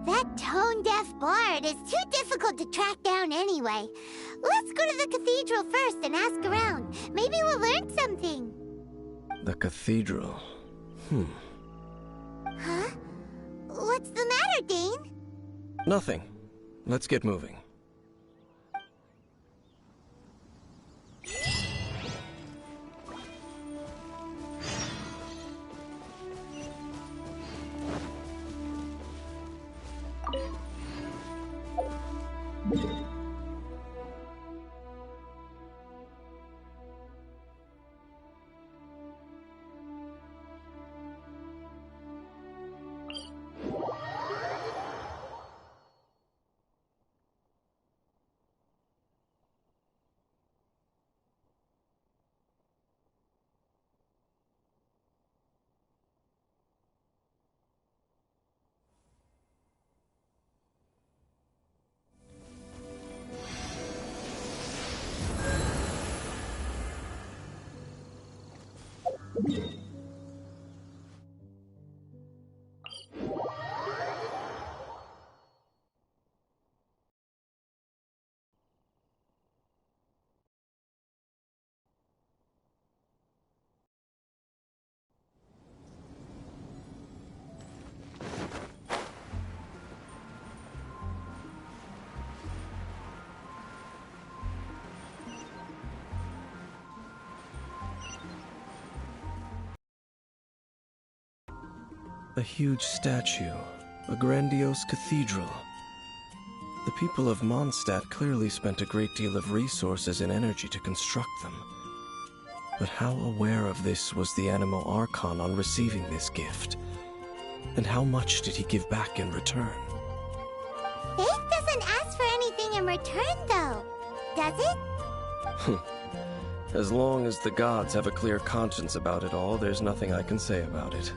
That tone-deaf bard is too difficult to track down anyway. Let's go to the cathedral first and ask around. Maybe we'll learn something. The cathedral. Huh? What's the matter, Dane? Nothing. Let's get moving. A huge statue, a grandiose cathedral. The people of Mondstadt clearly spent a great deal of resources and energy to construct them. But how aware of this was the Animal Archon on receiving this gift? And how much did he give back in return? Faith doesn't ask for anything in return, though, does it? As long as the gods have a clear conscience about it all, there's nothing I can say about it.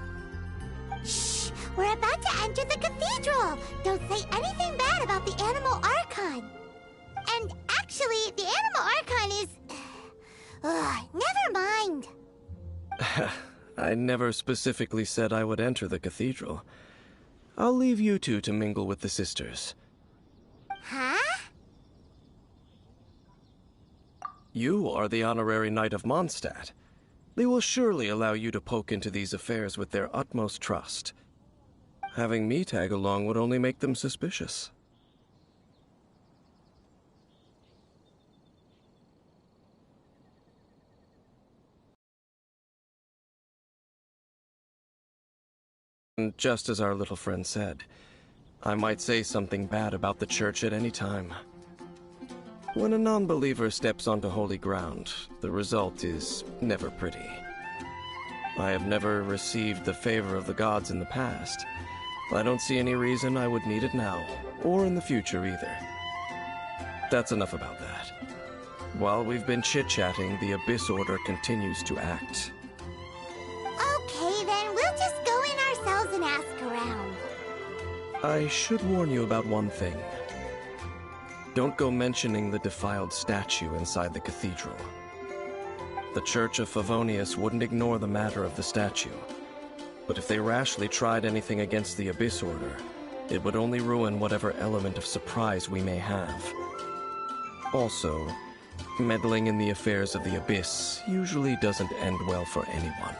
Shh! We're about to enter the cathedral! Don't say anything bad about the Animal Archon! And actually, the Animal Archon is... never mind! I never specifically said I would enter the cathedral. I'll leave you two to mingle with the sisters. Huh? You are the honorary Knight of Mondstadt. They will surely allow you to poke into these affairs with their utmost trust. Having me tag along would only make them suspicious. And just as our little friend said, I might say something bad about the church at any time. When a non-believer steps onto holy ground, the result is never pretty. I have never received the favor of the gods in the past. I don't see any reason I would need it now, or in the future either. That's enough about that. While we've been chit-chatting, the Abyss Order continues to act. Okay, then we'll just go in ourselves and ask around. I should warn you about one thing. Don't go mentioning the defiled statue inside the cathedral. The Church of Favonius wouldn't ignore the matter of the statue. But if they rashly tried anything against the Abyss Order, it would only ruin whatever element of surprise we may have. Also, meddling in the affairs of the Abyss usually doesn't end well for anyone.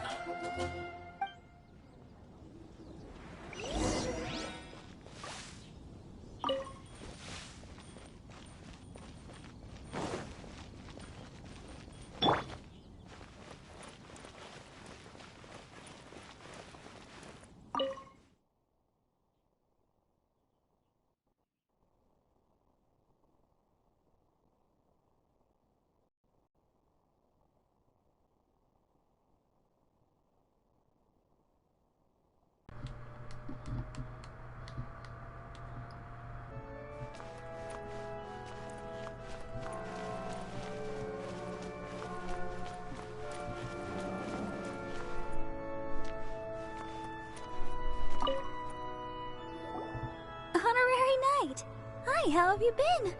How have you been?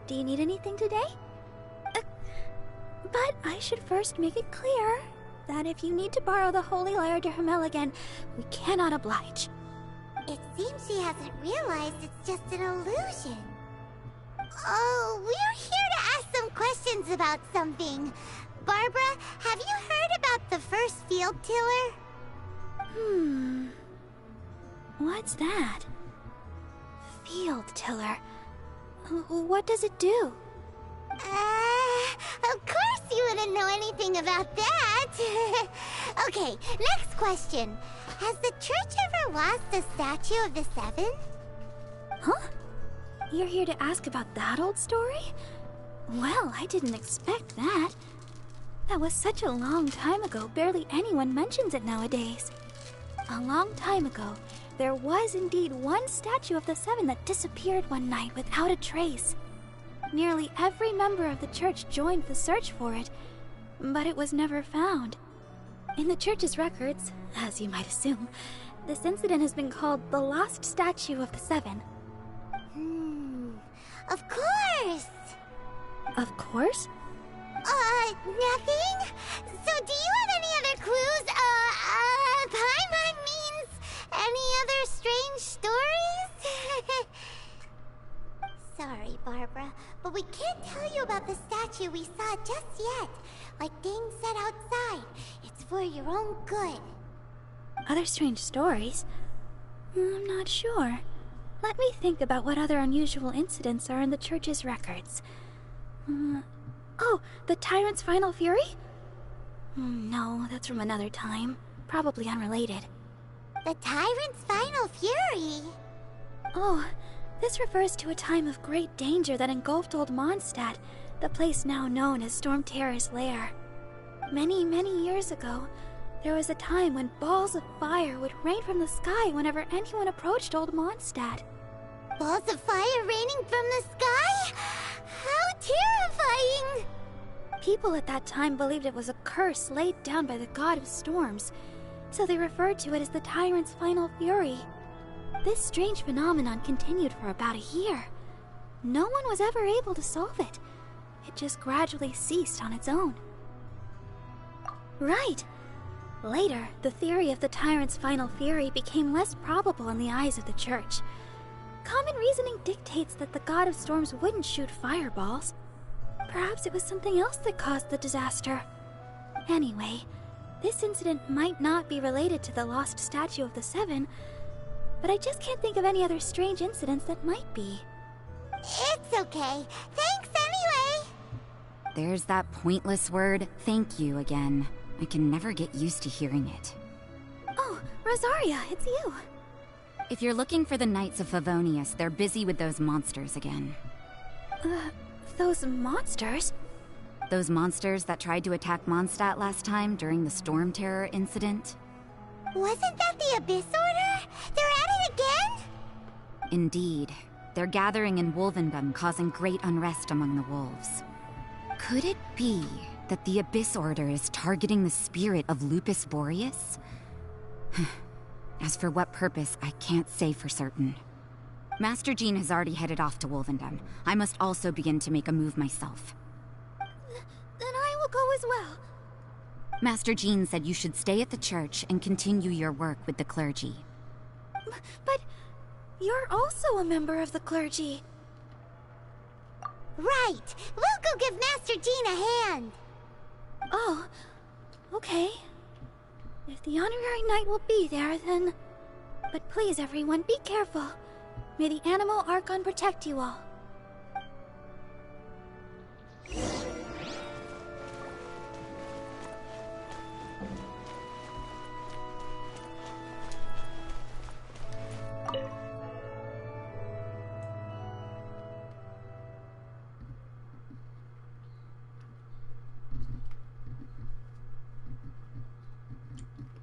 Do you need anything today? But I should first make it clear that if you need to borrow the Holy Lyre to Hermel again, we cannot oblige. It seems she hasn't realized it's just an illusion. Oh, we're here to ask some questions about something. Barbara, have you heard about the first field tiller? What's that? Field tiller. What does it do? Of course you wouldn't know anything about that. Okay, next question. Has the church ever lost a statue of the Seven? Huh? You're here to ask about that old story? Well, I didn't expect that. That was such a long time ago, barely anyone mentions it nowadays. A long time ago, there was indeed one statue of the Seven that disappeared one night without a trace. Nearly every member of the church joined the search for it, but it was never found. In the church's records, as you might assume, this incident has been called the Lost Statue of the Seven. Of course! Of course? Nothing? So do you have any other clues? Paimon means any other strange stories? Sorry, Barbara, but we can't tell you about the statue we saw just yet. Like Dane said outside, it's for your own good. Other strange stories? I'm not sure. Let me think about what other unusual incidents are in the church's records. Oh, the Tyrant's Final Fury? No, that's from another time. Probably unrelated. The Tyrant's Final Fury? Oh, this refers to a time of great danger that engulfed Old Mondstadt, the place now known as Storm Terror's lair. Many, many years ago, there was a time when balls of fire would rain from the sky whenever anyone approached Old Mondstadt. Balls of fire raining from the sky? How terrifying! People at that time believed it was a curse laid down by the god of storms, so they referred to it as the Tyrant's Final Fury. This strange phenomenon continued for about a year. No one was ever able to solve it. It just gradually ceased on its own. Right! Later, the theory of the Tyrant's Final Fury became less probable in the eyes of the church. Common reasoning dictates that the god of storms wouldn't shoot fireballs. Perhaps it was something else that caused the disaster. Anyway, this incident might not be related to the lost statue of the Seven, but I just can't think of any other strange incidents that might be. It's okay. Thanks anyway! There's that pointless word, thank you, again. I can never get used to hearing it. Oh, Rosaria, it's you. If you're looking for the Knights of Favonius, they're busy with those monsters again. Those monsters? Those monsters that tried to attack Mondstadt last time during the Storm Terror incident? Wasn't that the Abyss Order? They're at it again? Indeed. They're gathering in Wolvendom, causing great unrest among the wolves. Could it be that the Abyss Order is targeting the spirit of Lupus Boreas? As for what purpose, I can't say for certain. Master Jean has already headed off to Wolvendom. I must also begin to make a move myself. Then I will go as well. Master Jean said you should stay at the church and continue your work with the clergy. But you're also a member of the clergy. Right! We'll go give Master Jean a hand! Oh, okay. If the honorary knight will be there, then... But please, everyone, be careful. May the Animal Archon protect you all.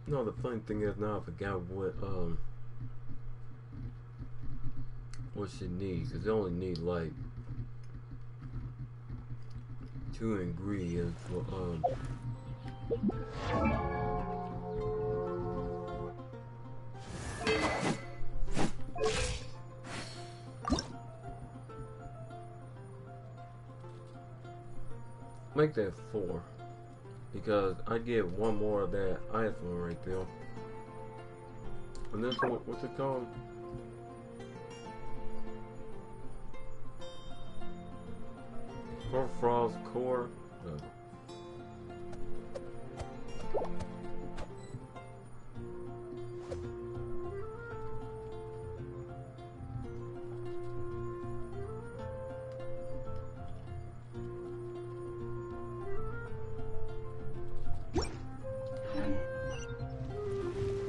No, the funny thing is now I forgot what she needs, because they only need like 2 ingredients for make that 4. Because I get 1 more of that ice one right there. And this one, what's it called? Frost's core. No.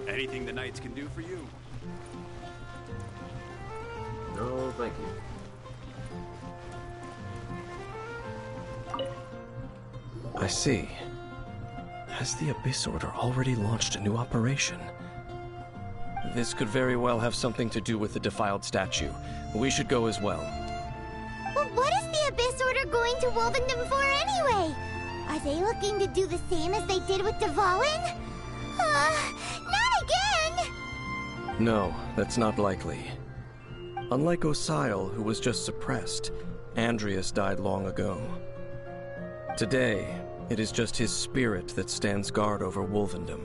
Anything the Knights can do for you? No, thank you. I see. Has the Abyss Order already launched a new operation? This could very well have something to do with the defiled statue. We should go as well. But what is the Abyss Order going to Wolvendom for anyway? Are they looking to do the same as they did with Dvalin? Not again! No, that's not likely. Unlike Osile, who was just suppressed, Andreas died long ago. Today, it is just his spirit that stands guard over Wolvendom.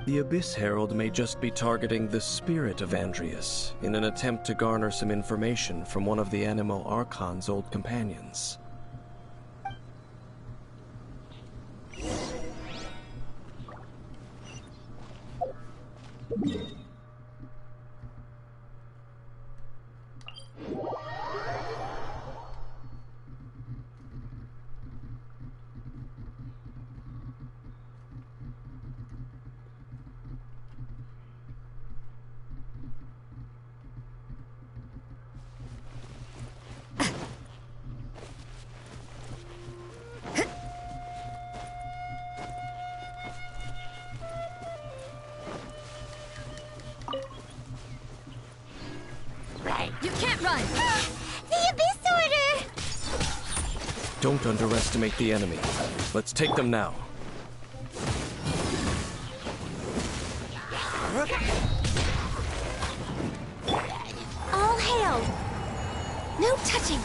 The Abyss Herald may just be targeting the spirit of Andreas in an attempt to garner some information from one of the Anemo Archon's old companions. You can't run! The Abyss Order! Don't underestimate the enemy. Let's take them now. All hail! No touching!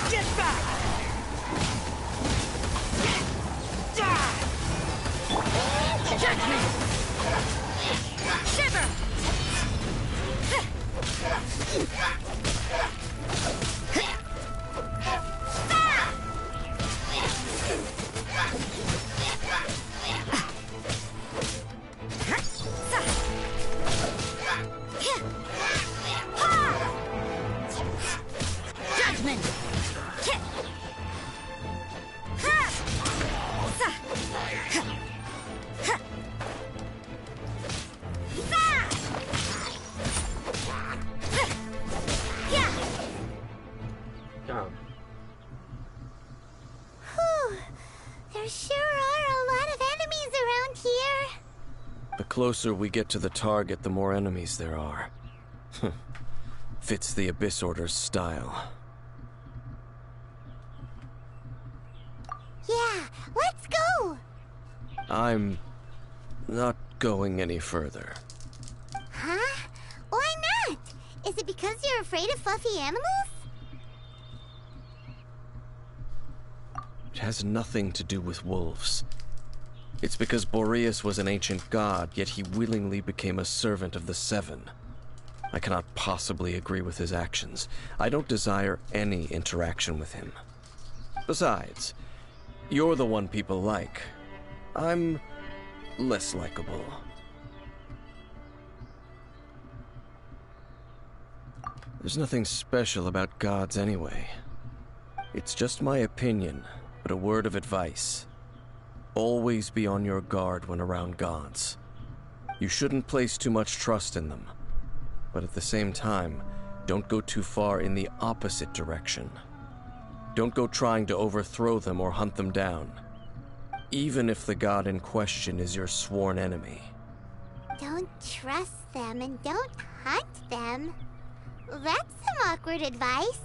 Get back! Judgment! Shiver! Judgment! God. Whew. There sure are a lot of enemies around here. The closer we get to the target, the more enemies there are. Fits the Abyss Order's style. Yeah, let's go! I'm not going any further. Huh? Why not? Is it because you're afraid of fluffy animals? It has nothing to do with wolves. It's because Boreas was an ancient god, yet he willingly became a servant of the Seven. I cannot possibly agree with his actions. I don't desire any interaction with him. Besides, you're the one people like. I'm less likable. There's nothing special about gods anyway. It's just my opinion, but a word of advice. Always be on your guard when around gods. You shouldn't place too much trust in them. But at the same time, don't go too far in the opposite direction. Don't go trying to overthrow them or hunt them down, even if the god in question is your sworn enemy. Don't trust them and don't hunt them. That's some awkward advice.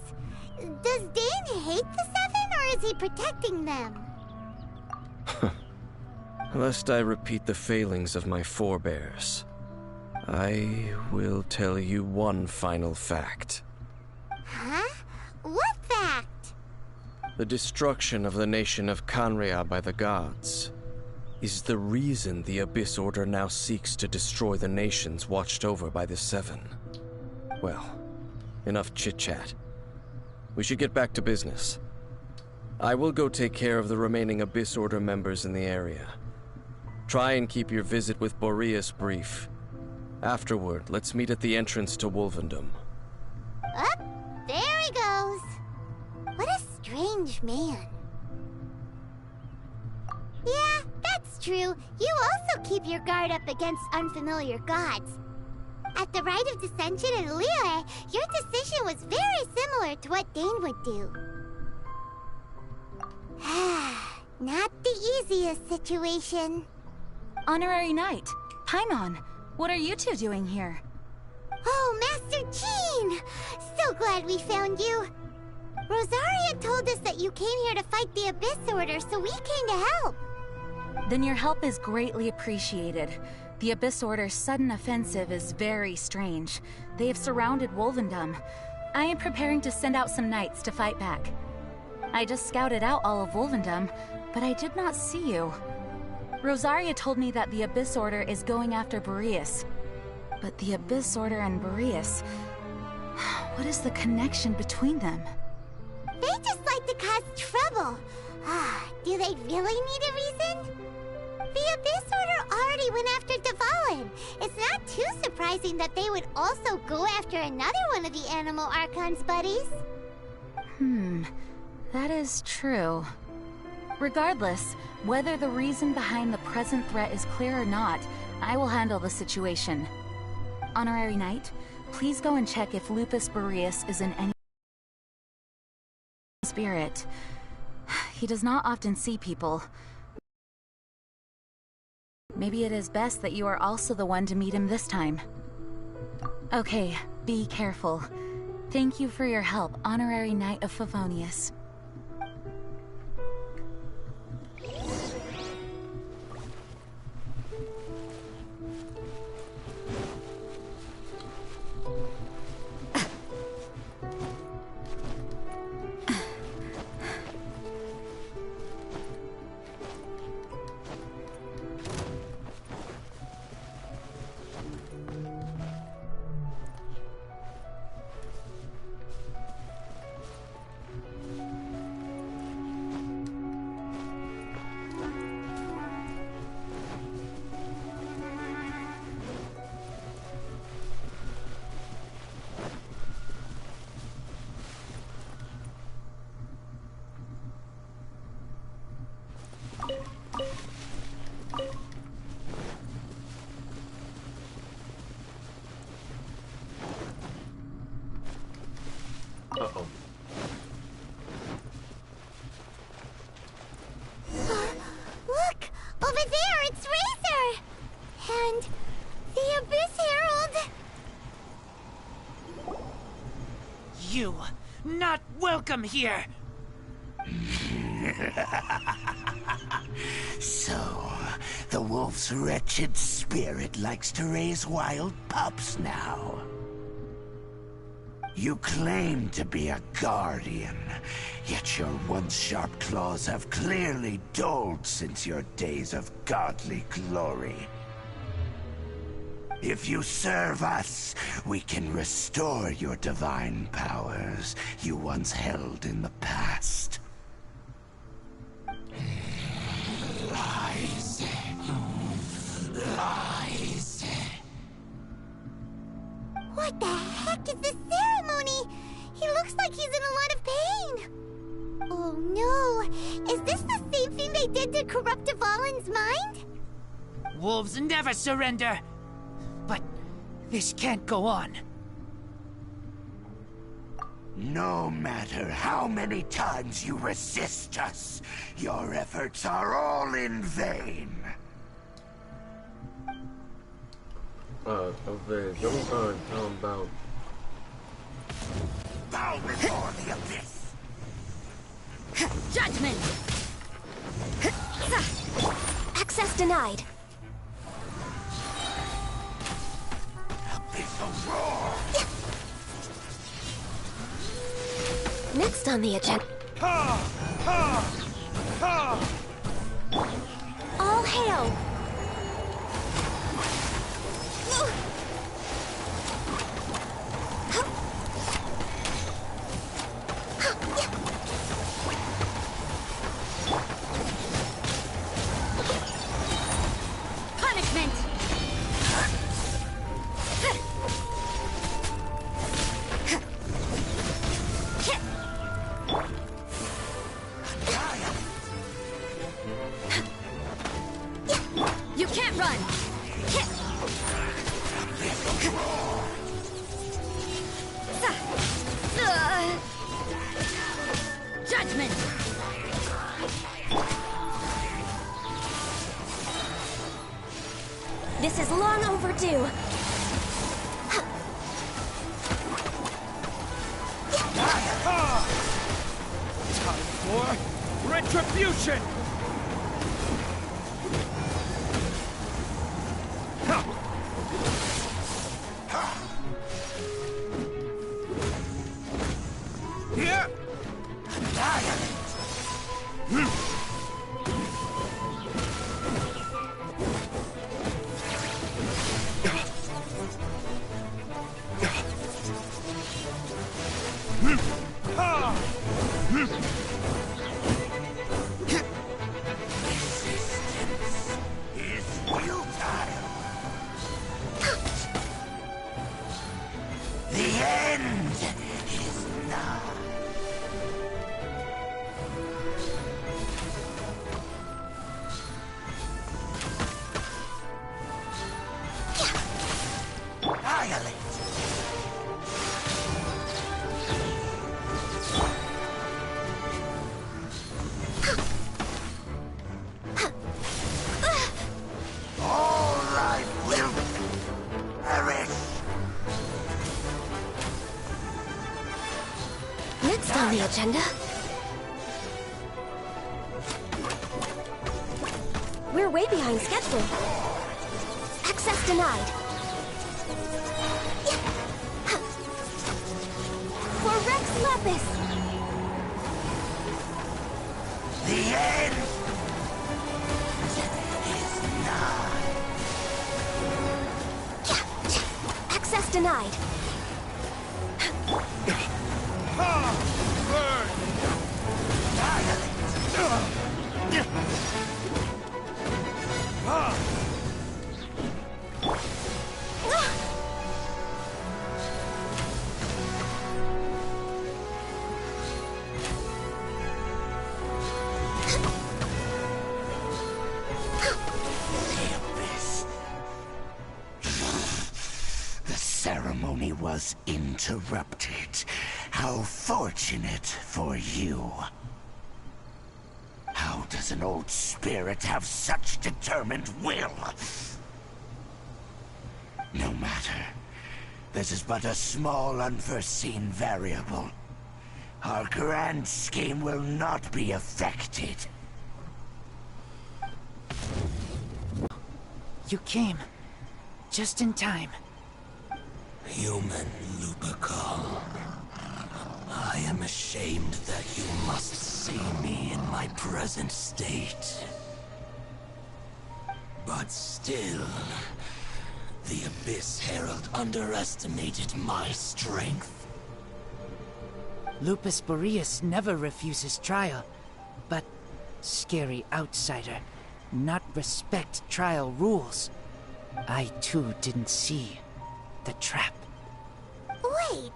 Does Dane hate the Seven, or is he protecting them? Lest I repeat the failings of my forebears, I will tell you one final fact. Huh? What fact? The destruction of the nation of Canria by the gods is the reason the Abyss Order now seeks to destroy the nations watched over by the Seven. Well, enough chit-chat. We should get back to business. I will go take care of the remaining Abyss Order members in the area. Try and keep your visit with Boreas brief. Afterward, let's meet at the entrance to Wolvendom. Up, there he goes. What a strange man. Yeah, that's true. You also keep your guard up against unfamiliar gods. At the Rite of Dissension in Liyue, your decision was very similar to what Dane would do. Not the easiest situation. Honorary Knight, Paimon, what are you two doing here? Oh, Master Jean! So glad we found you. Rosaria told us that you came here to fight the Abyss Order, so we came to help. Then your help is greatly appreciated. The Abyss Order's sudden offensive is very strange. They have surrounded Wolvendom. I am preparing to send out some knights to fight back. I just scouted out all of Wolvendom, but I did not see you. Rosaria told me that the Abyss Order is going after Boreas. But the Abyss Order and Boreas... what is the connection between them? They just like to cause trouble. Do they really need a reason? The Abyss Order already went after Dvalin. It's not too surprising that they would also go after another one of the Animal Archon's buddies. That is true. Regardless, whether the reason behind the present threat is clear or not, I will handle the situation. Honorary Knight, please go and check if Lupus Boreas is in any spirit. He does not often see people. Maybe it is best that you are also the one to meet him this time. Okay, be careful. Thank you for your help, Honorary Knight of Favonius. Uh-oh. Look! Over there, it's Razor! And the Abyss Herald! You, not welcome here! So, the wolf's wretched spirit likes to raise wild pups now. You claim to be a guardian, yet your once sharp claws have clearly dulled since your days of godly glory. If you serve us, we can restore your divine powers you once held in the past. Lies. Lies. What the heck is this ceremony? He looks like he's in a lot of pain. Oh no, is this the same thing they did to corrupt Dvalin's mind? Wolves never surrender! But this can't go on. No matter how many times you resist us, your efforts are all in vain. Okay, don't talk about... Bow before the abyss! Judgment! Access denied. Abyssal roar! Next on the agenda. All hail! Punishment! You can't run! Judgment! This is long overdue. Time for retribution! Here! Next on the agenda, we're way behind schedule. Access denied. For Rex Lapis. The end is nigh. Access denied. The ceremony was interrupted. How fortunate for you. How does an old spirit have such determined will? No matter. This is but a small, unforeseen variable. Our grand scheme will not be affected. You came. Just in time. Human Lupercal. I am ashamed that you must see me in my present state. But still, the Abyss Herald underestimated my strength. Lupus Boreas never refuses trial, but scary outsider, not respect trial rules. I too didn't see the trap. Wait,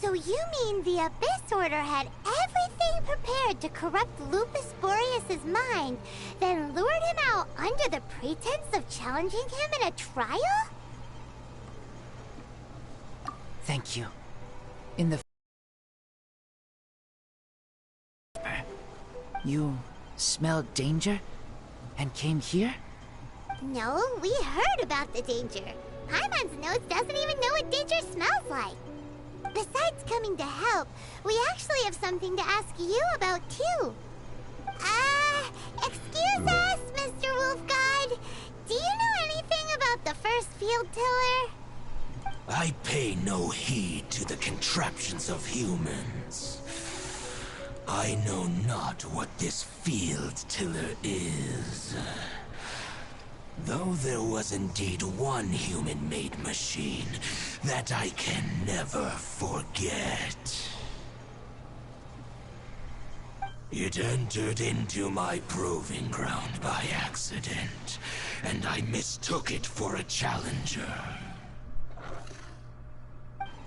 so you mean the Abyss Order had everything prepared to corrupt Lupus Boreas' mind, then lured him out under the pretense of challenging him in a trial? Thank you. In the... You smelled danger and came here? No, we heard about the danger. Paimon's nose doesn't even know what danger smells like. Besides coming to help, we actually have something to ask you about too. Excuse us, Mr. Wolf God. Do you know anything about the first field tiller? I pay no heed to the contraptions of humans. I know not what this field tiller is. Though there was indeed one human-made machine that I can never forget. It entered into my proving ground by accident, and I mistook it for a challenger.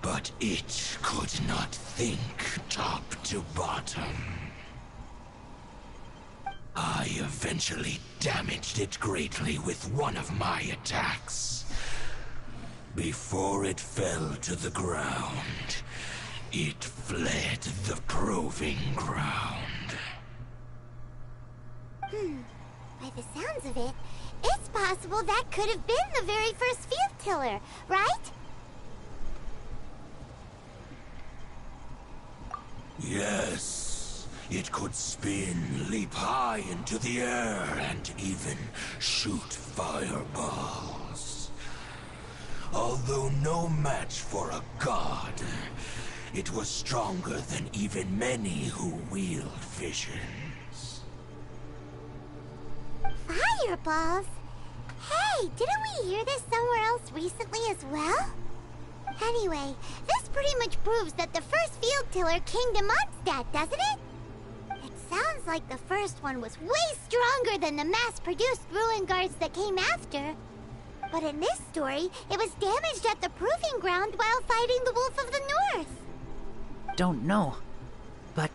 But it could not think top to bottom. I eventually damaged it greatly with one of my attacks. Before it fell to the ground, it fled the proving ground. By the sounds of it, it's possible that could have been the very first field tiller, right? Yes, it could spin, leap high into the air, and even shoot fireballs. Although no match for a god, it was stronger than even many who wield visions. Fireballs? Hey, didn't we hear this somewhere else recently as well? Anyway, this pretty much proves that the first field tiller came to Mondstadt, doesn't it? It sounds like the first one was way stronger than the mass-produced ruin guards that came after. But in this story, it was damaged at the proving ground while fighting the Wolf of the North. Don't know, but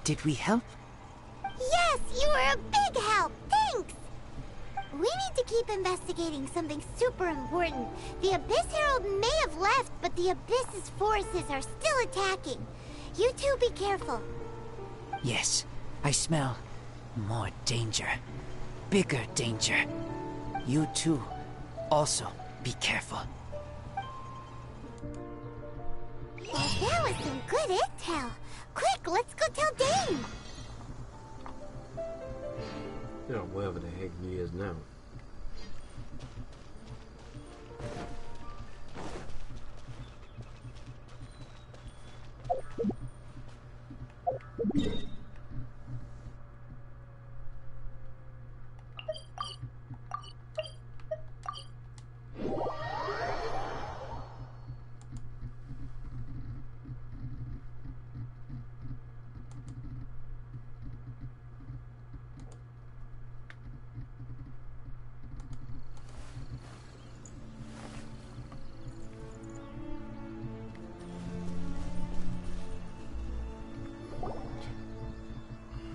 did we help? Yes, you were a big help. Thanks. We need to keep investigating something super important. The Abyss Herald may have left, but the Abyss's forces are still attacking. You two be careful. Yes, I smell more danger. Bigger danger. You too. Also, be careful. Well, that was some good intel. Quick, let's go tell Dane. You know, wherever the heck he is now.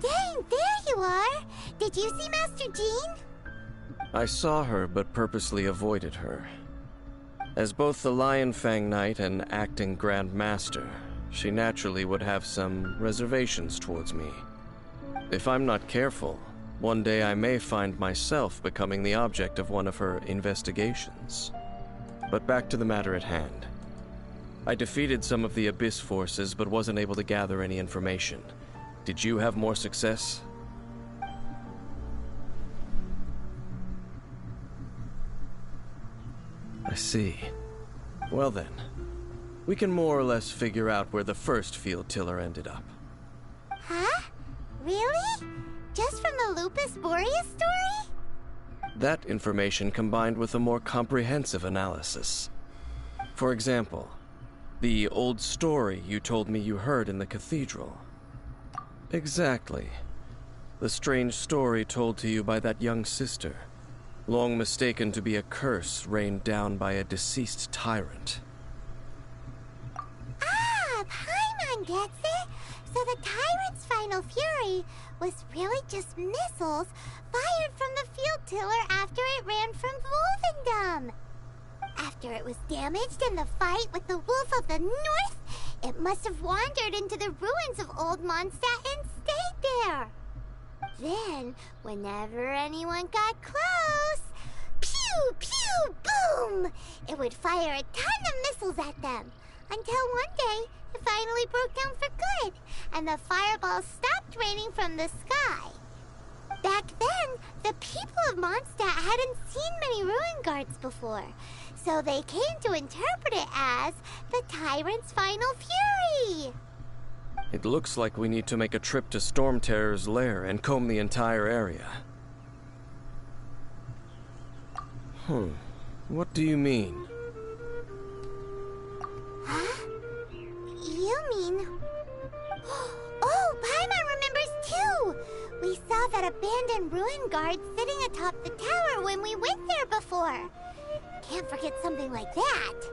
Dane, there you are. Did you see Master Jean? I saw her, but purposely avoided her. As both the Lion Fang Knight and acting Grand Master, she naturally would have some reservations towards me. If I'm not careful, one day I may find myself becoming the object of one of her investigations. But back to the matter at hand. I defeated some of the Abyss forces, but wasn't able to gather any information. Did you have more success? I see. Well then, we can more or less figure out where the first field tiller ended up. Huh? Really? Just from the Lupus Boreas story? That information combined with a more comprehensive analysis. For example, the old story you told me you heard in the cathedral. Exactly. The strange story told to you by that young sister, long mistaken to be a curse rained down by a deceased tyrant. Ah, Paimon gets it. So the tyrant's final fury was really just missiles fired from the field tiller after it ran from Wolvendom. After it was damaged in the fight with the Wolf of the North, it must have wandered into the ruins of Old Mondstadt and stayed there. Then, whenever anyone got close, pew, pew, boom! It would fire a ton of missiles at them, until one day it finally broke down for good, and the fireballs stopped raining from the sky. Back then, the people of Mondstadt hadn't seen many ruin guards before, so they came to interpret it as the tyrant's final fury. It looks like we need to make a trip to Storm Terror's lair and comb the entire area. What do you mean? Huh? You mean... Oh, Paimon remembers too! We saw that abandoned ruin guard sitting atop the tower when we went there before. Can't forget something like that.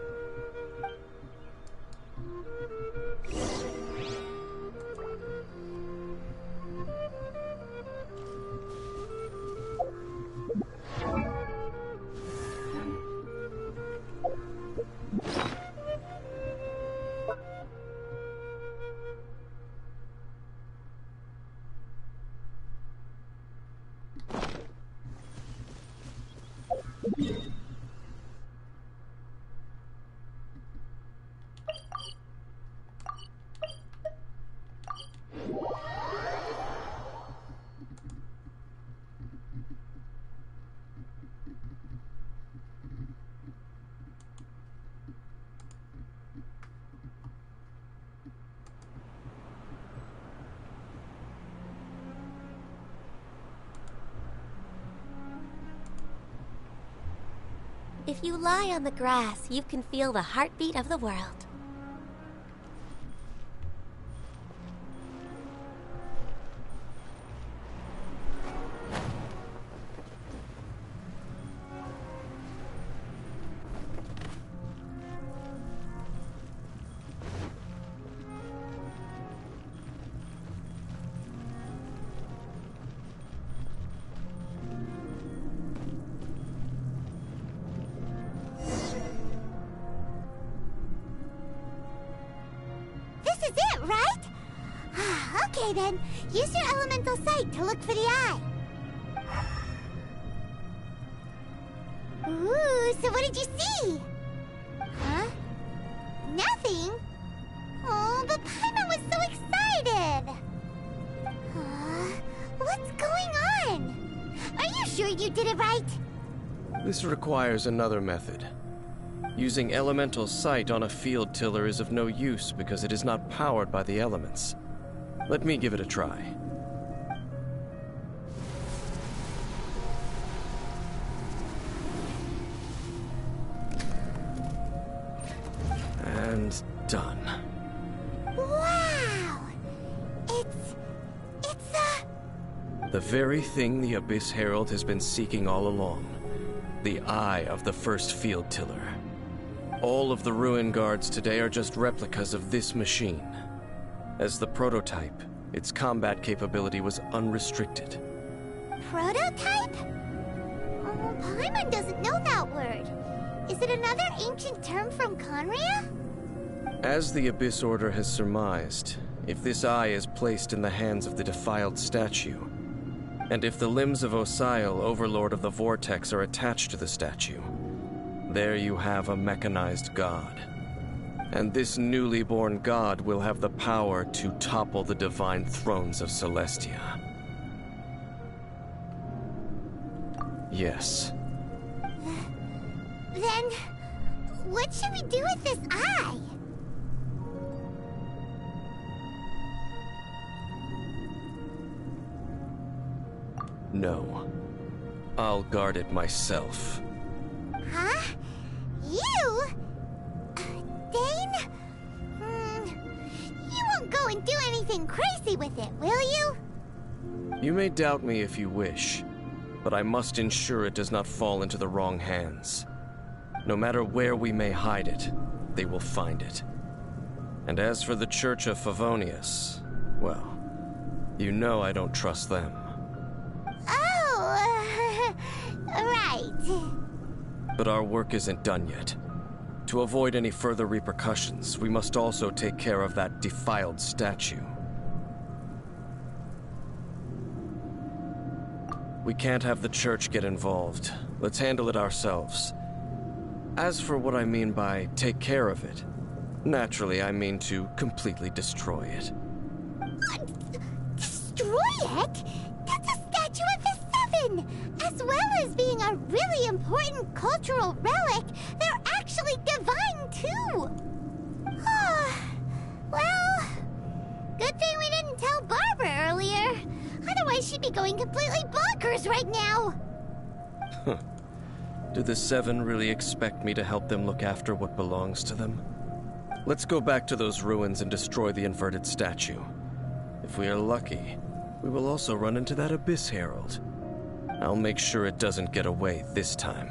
If you lie on the grass, you can feel the heartbeat of the world. Okay then, use your elemental sight to look for the eye. Ooh, so what did you see? Huh? Nothing? Oh, but Paimon was so excited! What's going on? Are you sure you did it right? This requires another method. Using elemental sight on a field tiller is of no use because it is not powered by the elements. Let me give it a try. And done. Wow! It's the very thing the Abyss Herald has been seeking all along. The eye of the first field tiller. All of the ruin guards today are just replicas of this machine. As the prototype, its combat capability was unrestricted. Prototype? Oh, Paimon doesn't know that word. Is it another ancient term from Conria? As the Abyss Order has surmised, if this eye is placed in the hands of the defiled statue, and if the limbs of Osial, Overlord of the Vortex, are attached to the statue, there you have a mechanized god. And this newly born god will have the power to topple the divine thrones of Celestia. Yes. Then, what should we do with this eye? No. I'll guard it myself. Huh? You? Dane? You won't go and do anything crazy with it, will you? You may doubt me if you wish, but I must ensure it does not fall into the wrong hands. No matter where we may hide it, they will find it. And as for the Church of Favonius, well, you know I don't trust them. Oh, right. But our work isn't done yet. To avoid any further repercussions, we must also take care of that defiled statue. We can't have the church get involved. Let's handle it ourselves. As for what I mean by take care of it, naturally I mean to completely destroy it. Destroy it? That's a statue of the Seven! As well as being a really important cultural relic, they're actually divine too! Well, good she'd be going completely bonkers right now. Do the Seven really expect me to help them look after what belongs to them? Let's go back to those ruins and destroy the inverted statue. If we are lucky, we will also run into that Abyss Herald. I'll make sure it doesn't get away this time.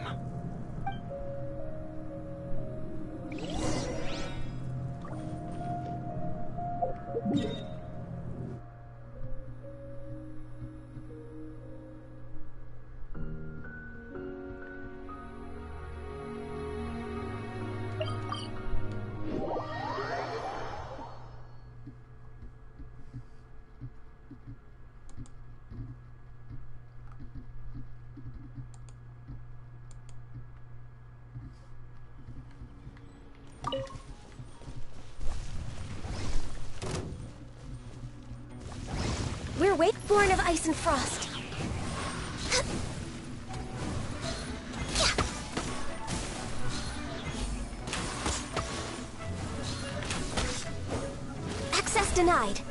We're Wakeborn of Ice and Frost. Access denied.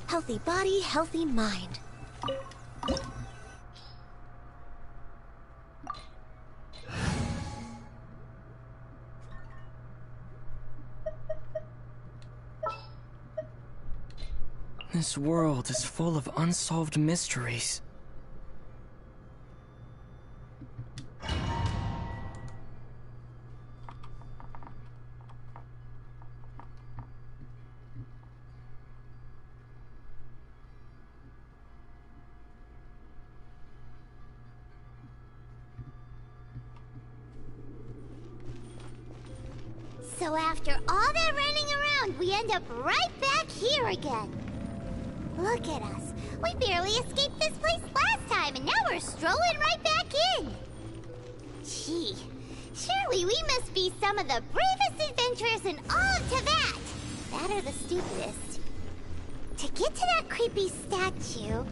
Healthy body, healthy mind. This world is full of unsolved mysteries. So after all that running around, we end up right back here again. Look at us. We barely escaped this place last time, and now we're strolling right back in. Gee, surely we must be some of the bravest adventurers in all of Tibet. That or the stupidest. To get to that creepy statue,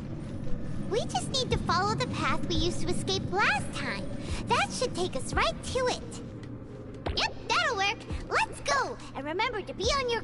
we just need to follow the path we used to escape last time. That should take us right to it. Yep, that'll work. Let's go. And remember to be on your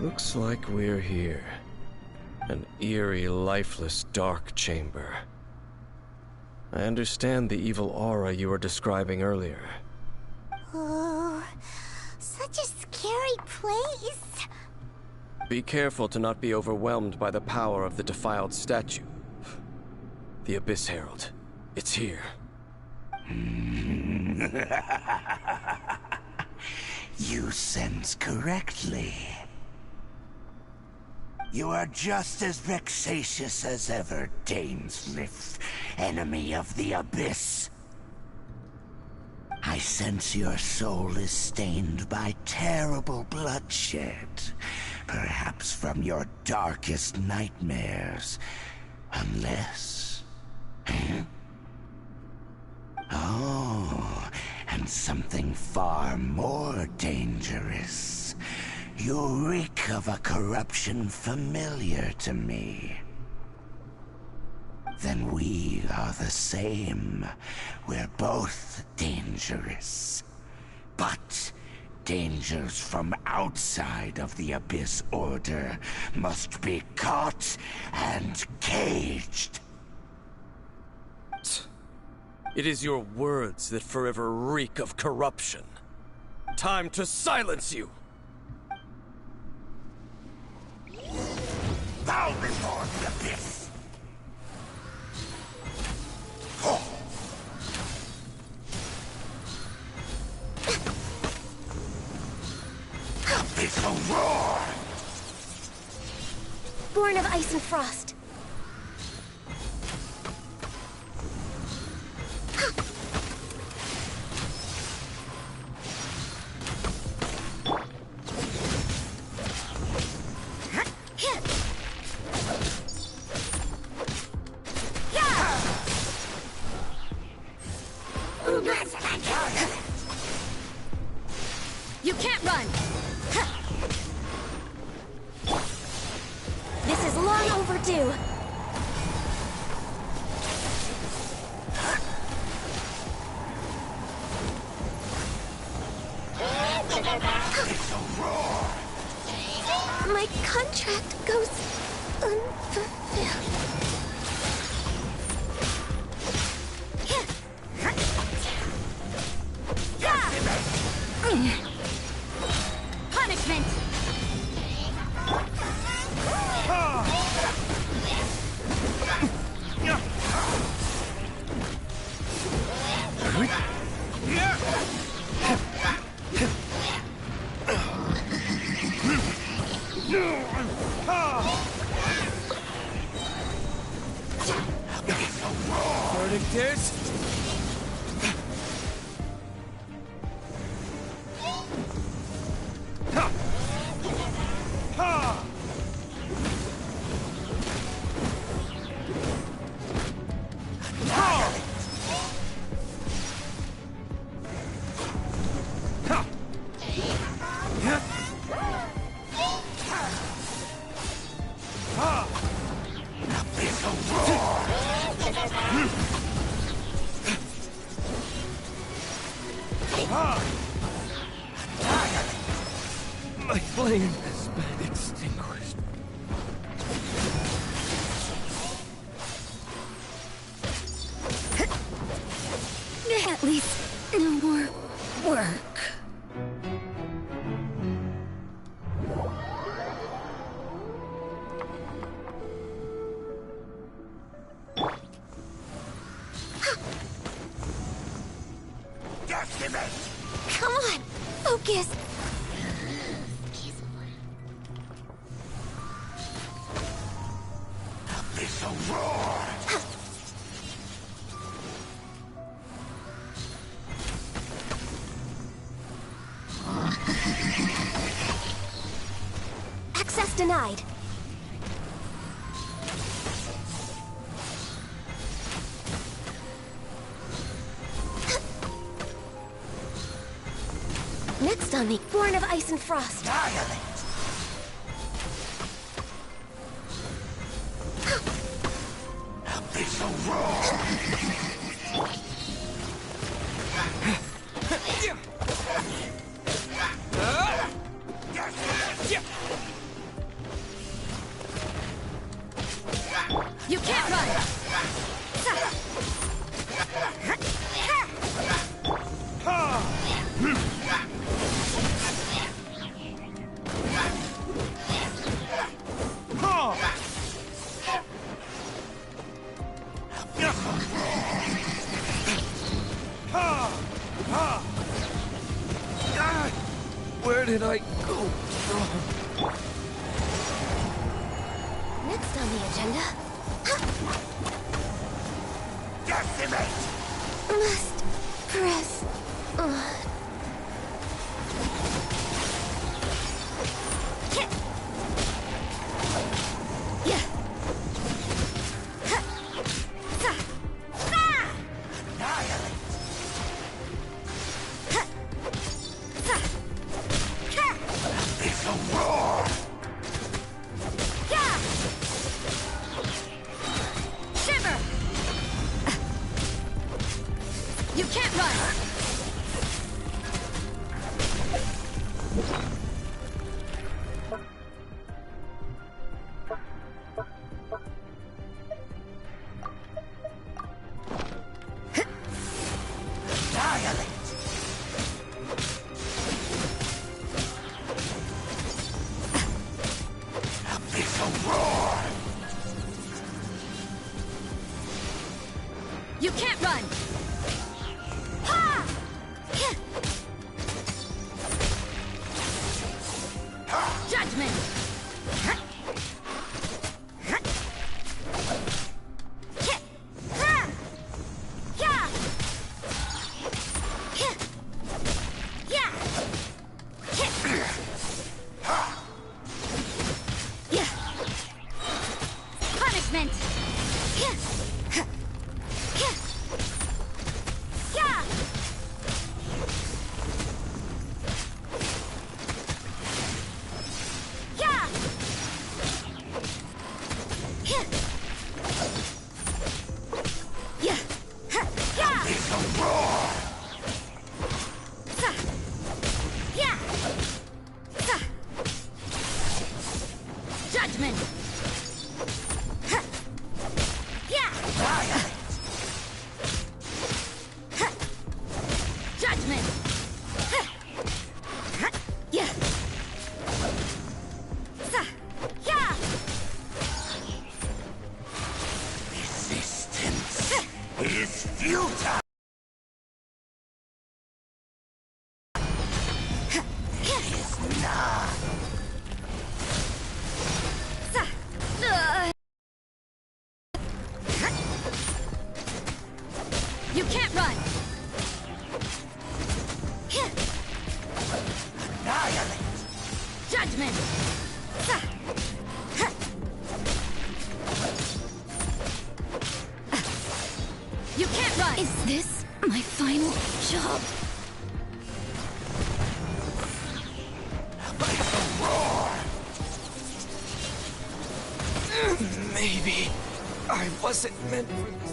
Looks like we're here. An eerie, lifeless, dark chamber. I understand the evil aura you were describing earlier. Oh, such a scary place. Be careful to not be overwhelmed by the power of the defiled statue. The Abyss Herald. It's here. You sense correctly. You are just as vexatious as ever, Dainsmith, enemy of the Abyss. I sense your soul is stained by terrible bloodshed, perhaps from your darkest nightmares, unless... Oh, and something far more dangerous. You reek of a corruption familiar to me. Then we are the same. We're both dangerous. But dangers from outside of the Abyss Order must be caught and caged. It is your words that forever reek of corruption. Time to silence you! Bow before the Abyss! Oh. Abyssal roar! Born of ice and frost. You can't run! This is long overdue. My contract goes unfulfilled. Punishment! Verdict is... My flame has been extinguished. At least no more work. Come on, focus. Abyssal roar! Access denied. Next on me, born of ice and frost. Annihilate! Abyssal roar! Where did I go wrong? Next on the agenda... Decimate! Must press on. You can't run! Judgment! Punishment! Judgment! Judgment! Resistance is futile! Is not. You can't run! Annihilate! Judgment! You can't run! Is this my final job? Maybe I wasn't meant for this.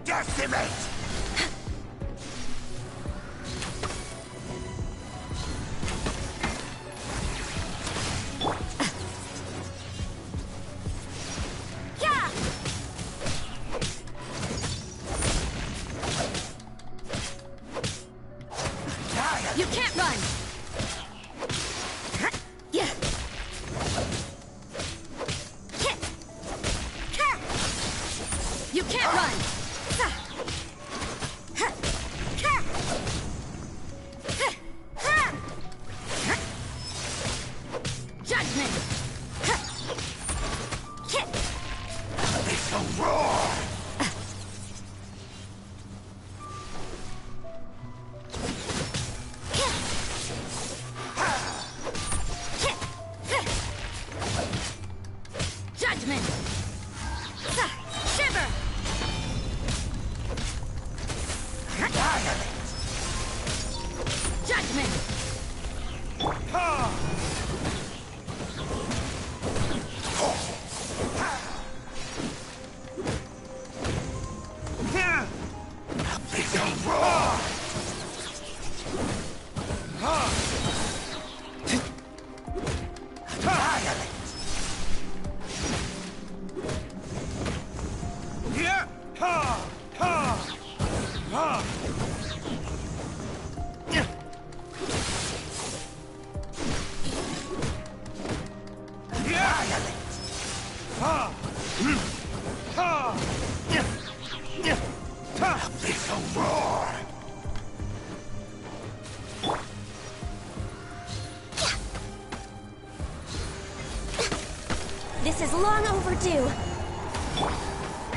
Decimate! You can't run! You can't run! Judgment! It's a roar! Judgment! Shiver! Annihilate! Judgment! It's a roar! Annihilate! A little more. This is long overdue.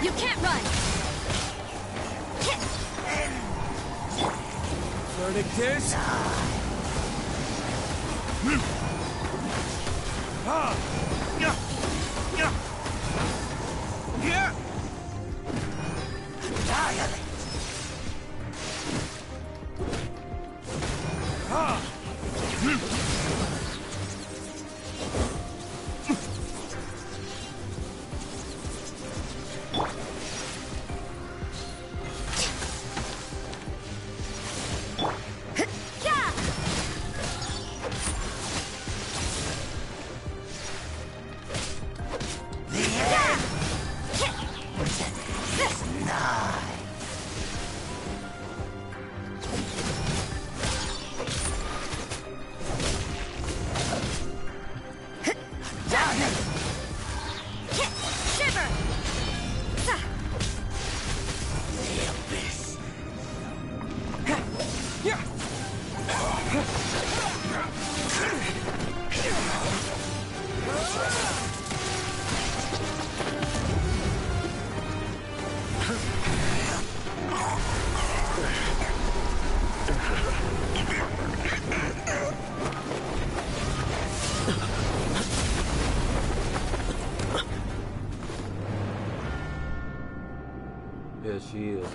You can't run. Verdict is... Yeah, she is.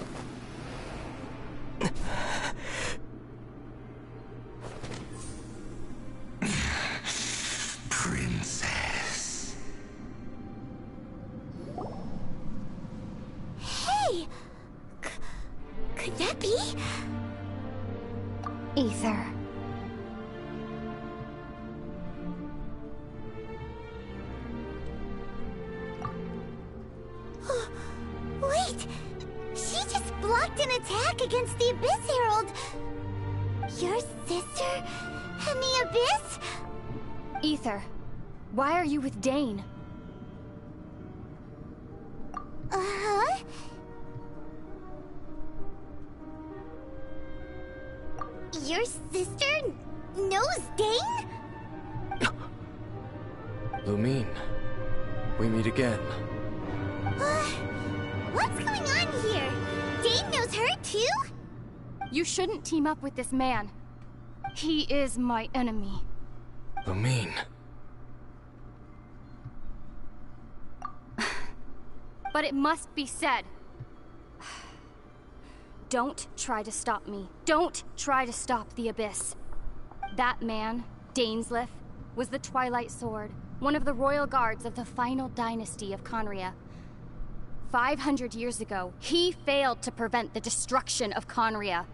Princess. Hey! Could that be? Ether. Wait! She just blocked an attack against the Abyss Herald! Your sister and the Abyss? Ether, why are you with Dane? Uh-huh? Your sister knows Dane? Lumine, we meet again. What's going on here? Dane knows her too? You shouldn't team up with this man. He is my enemy. Lumine. But it must be said. Don't try to stop me. Don't try to stop the Abyss. That man, Dainsleif, was the Twilight Sword, one of the royal guards of the final dynasty of Conria. 500 years ago, he failed to prevent the destruction of Conria.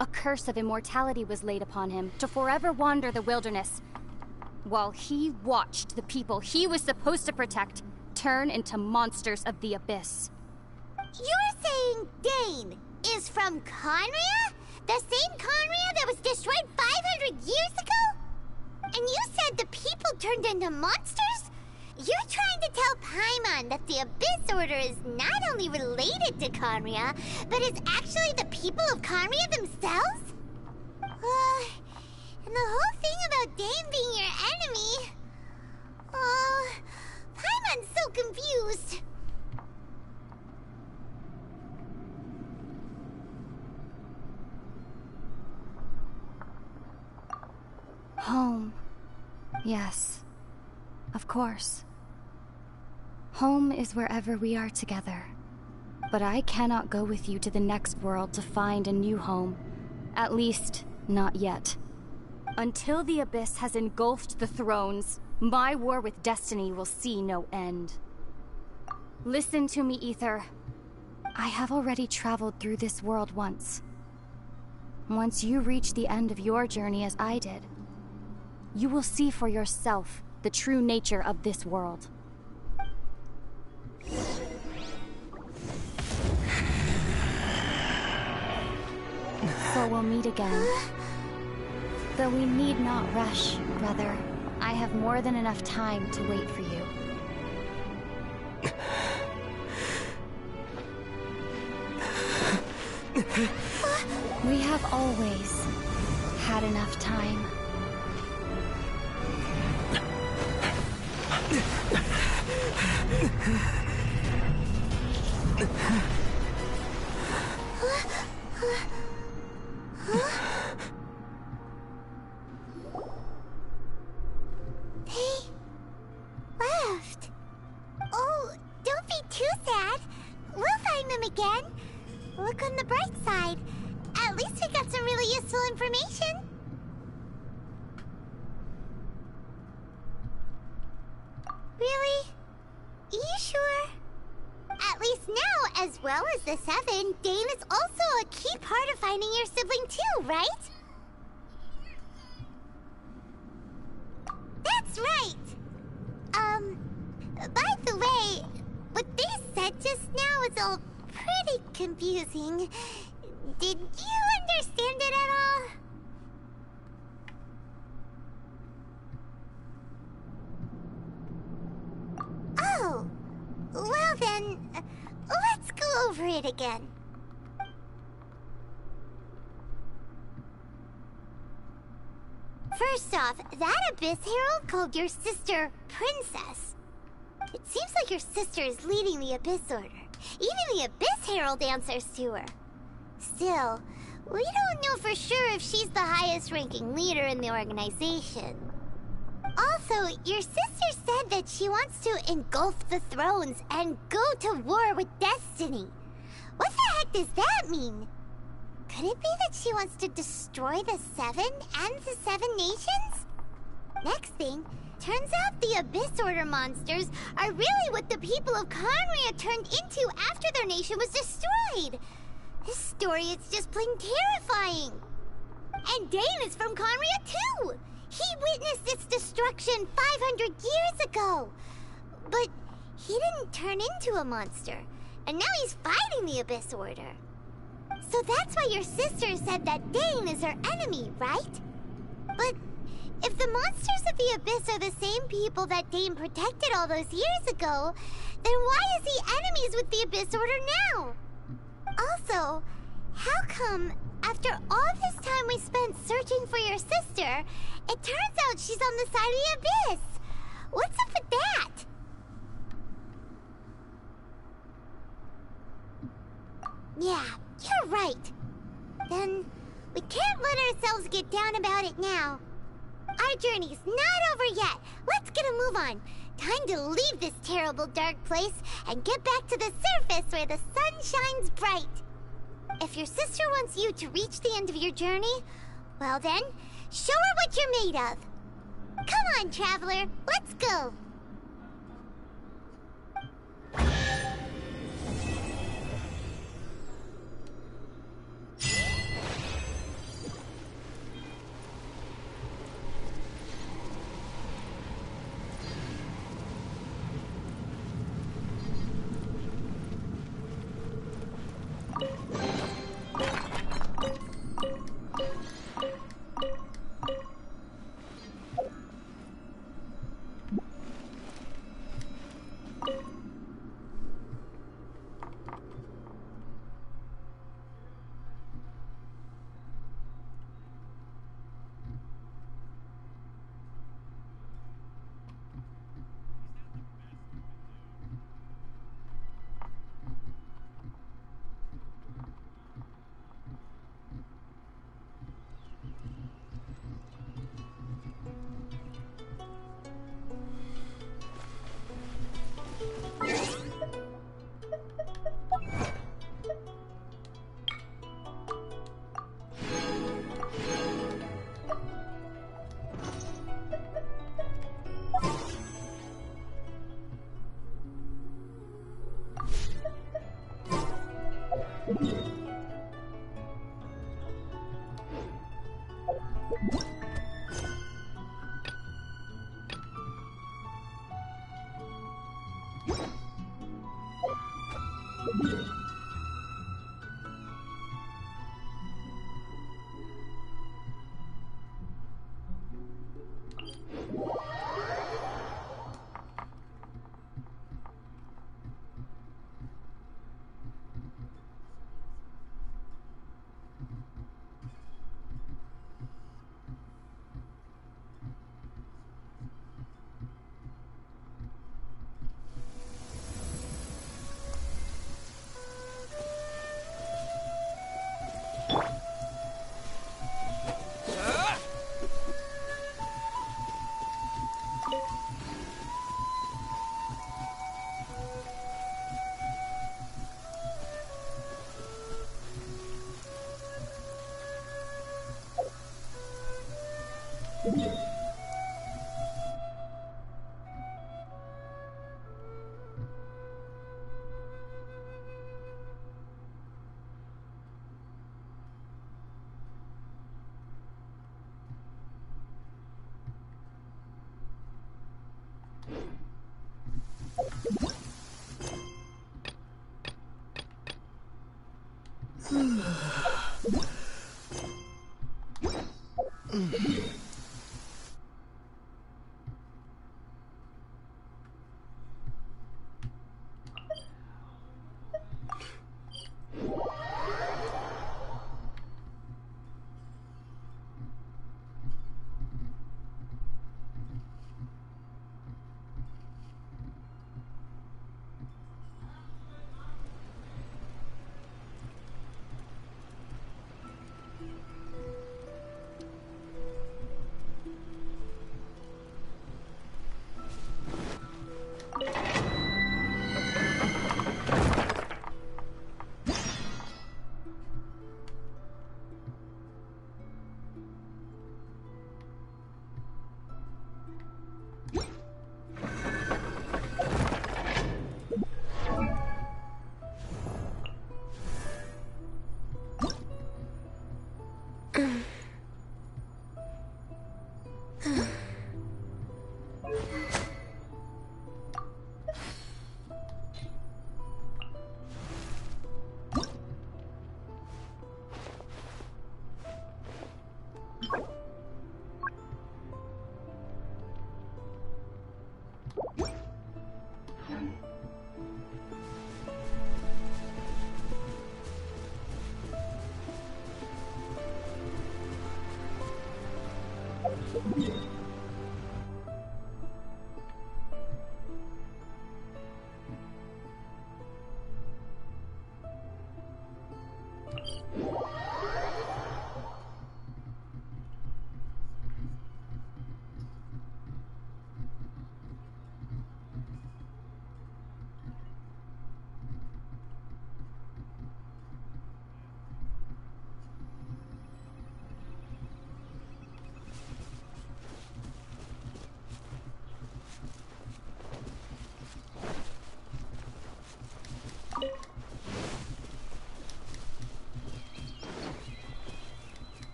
A curse of immortality was laid upon him to forever wander the wilderness, while he watched the people he was supposed to protect turn into monsters of the Abyss. You're saying Dane is from Conria? The same Conria that was destroyed 500 years ago? And you said the people turned into monsters? You're trying to tell Paimon that the Abyss Order is not only related to Conria, but is actually the people of Conria themselves? And the whole thing about Dane being your enemy... Paimon's so confused. Home. Yes. Of course. Home is wherever we are together. But I cannot go with you to the next world to find a new home. At least, not yet. Until the Abyss has engulfed the thrones, my war with destiny will see no end. Listen to me, Ether. I have already traveled through this world once. Once you reach the end of your journey as I did, you will see for yourself the true nature of this world. So we'll meet again. Though we need not rush, brother. I have more than enough time to wait for you. We have always had enough time. They left. Oh, don't be too sad. We'll find them again. Look on the bright side. At least we got some really useful information. Really? You sure? At least now, as well as the Seven, Dane is also a key part of finding your sibling too, right? That's right! By the way, what they said just now is all pretty confusing. Did you understand it at all? Oh, well then, let's go over it again. First off, that Abyss Herald called your sister Princess. It seems like your sister is leading the Abyss Order. Even the Abyss Herald answers to her. Still, we don't know for sure if she's the highest-ranking leader in the organization. Also, your sister said that she wants to engulf the thrones and go to war with Destiny. What the heck does that mean? Could it be that she wants to destroy the Seven and the Seven Nations? Next thing, turns out the Abyss Order monsters are really what the people of Conria turned into after their nation was destroyed. This story is just plain terrifying. And Dane is from Conria too. He witnessed its destruction 500 years ago. But he didn't turn into a monster. And now he's fighting the Abyss Order. So that's why your sister said that Dane is her enemy, right? But if the monsters of the Abyss are the same people that Dane protected all those years ago, then why is he enemies with the Abyss Order now? Also, how come, after all this time we spent searching for your sister, it turns out she's on the side of the Abyss? What's up with that? Yeah, you're right. Then, we can't let ourselves get down about it now. Our journey's not over yet. Let's get a move on. Time to leave this terrible dark place and get back to the surface where the sun shines bright. If your sister wants you to reach the end of your journey, well then, show her what you're made of. Come on, traveler, let's go.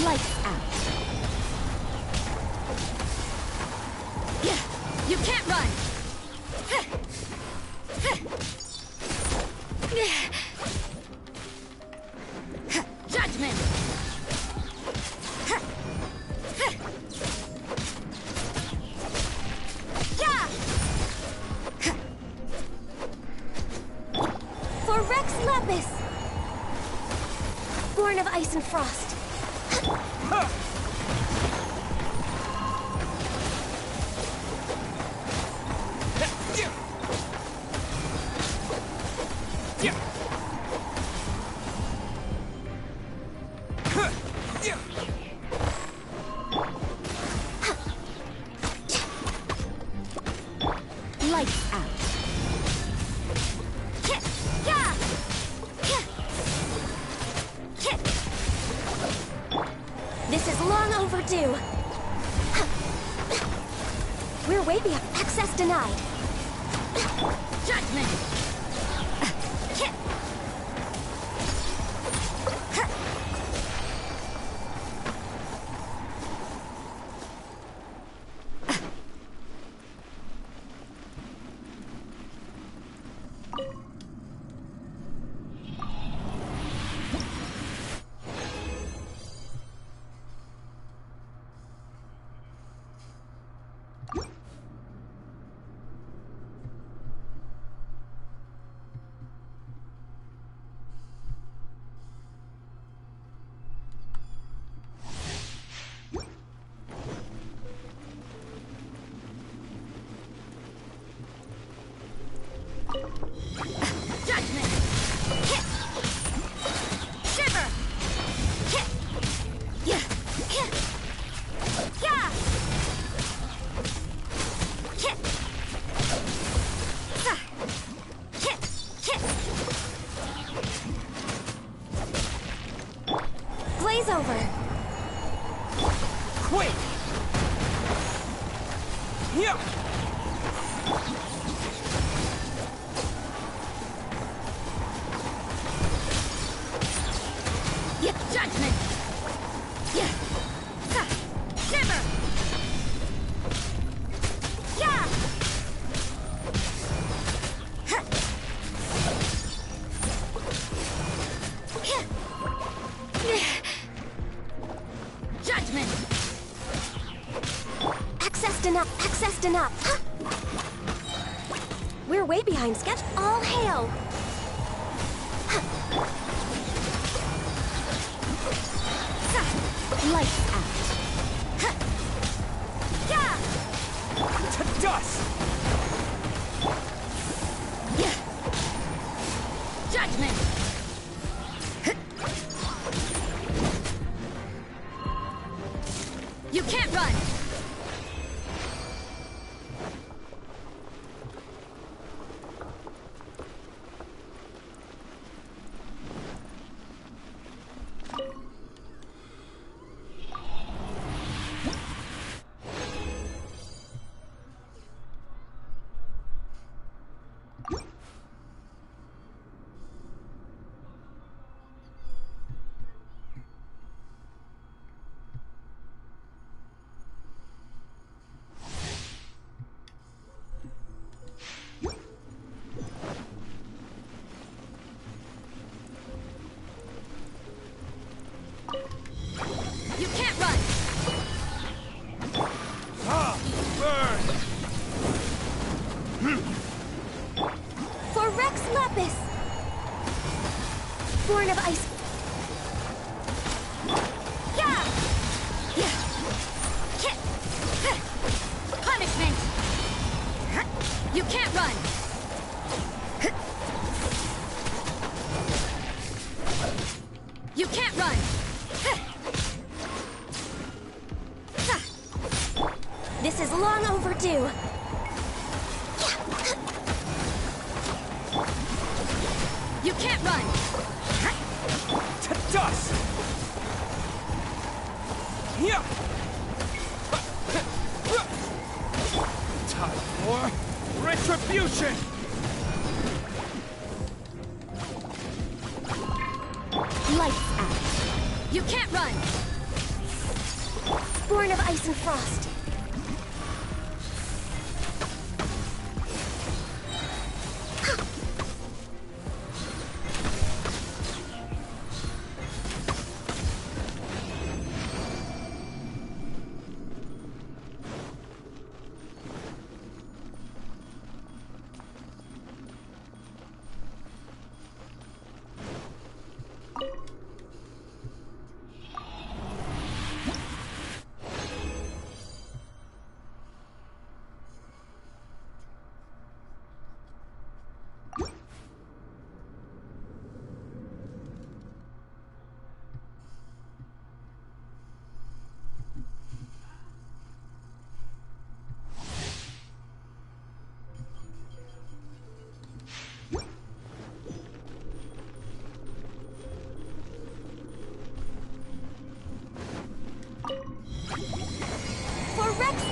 Lights out. You can't run! Judgment! For Rex Lepus! Born of ice and frost. Lights out. This is long overdue. We're way beyond. Access denied. Judgment! Judgment! Shiver! Blaze over. Quick! Yeah! Judgment! Shiver! Judgment! Accessed enough. We're way behind schedule. All hail. Lights out. To dust! Judgment! You can't run! You can't run! Burn! For Rex Lepus! Born of ice. Punishment! You can't run! You can't run! This is long overdue. You can't run! To dust! Yeah! Time for retribution! Lights out. You can't run! Born of ice and frost.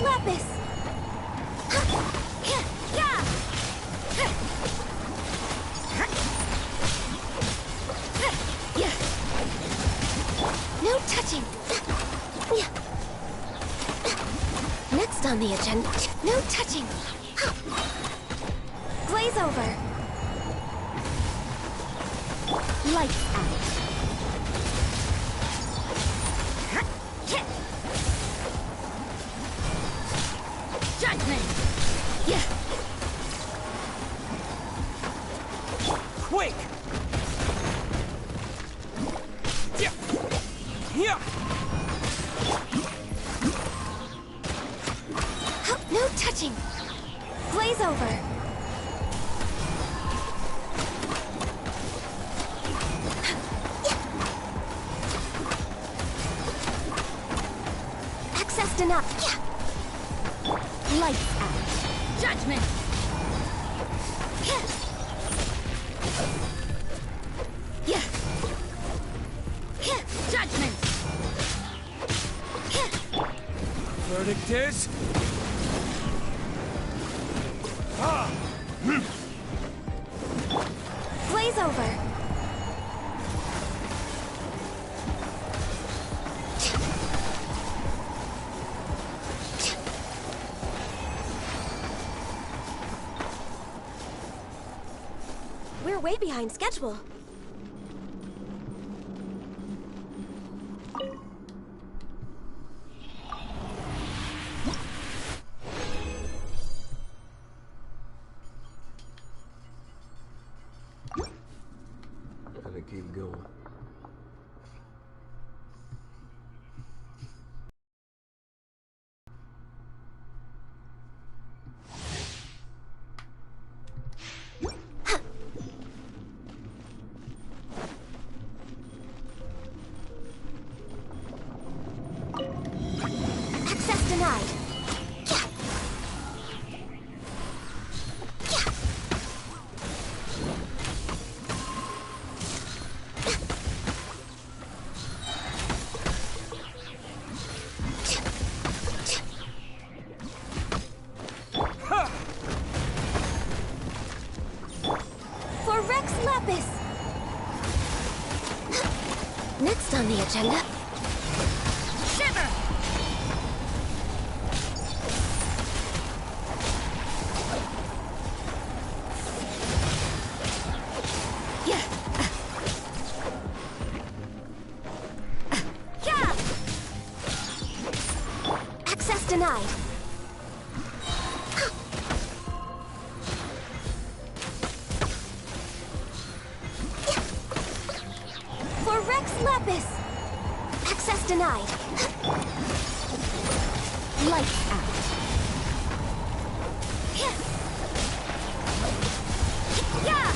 Lapis! No touching! Next on the agenda, no touching! Glaze over! Lights out! Judgment! Yeah! Quick! Yeah! Yeah! No touching! Glaze over! Access denied! Yeah! Lights out! Judgment! Yeah! Judgment! Verdict is... Glaze over! We're way behind schedule. Gotta keep going. Access denied. For Rex Lapis. Next on the agenda. Shiver! Access denied. For Rex Lapis. Access denied. Lights out. Yeah!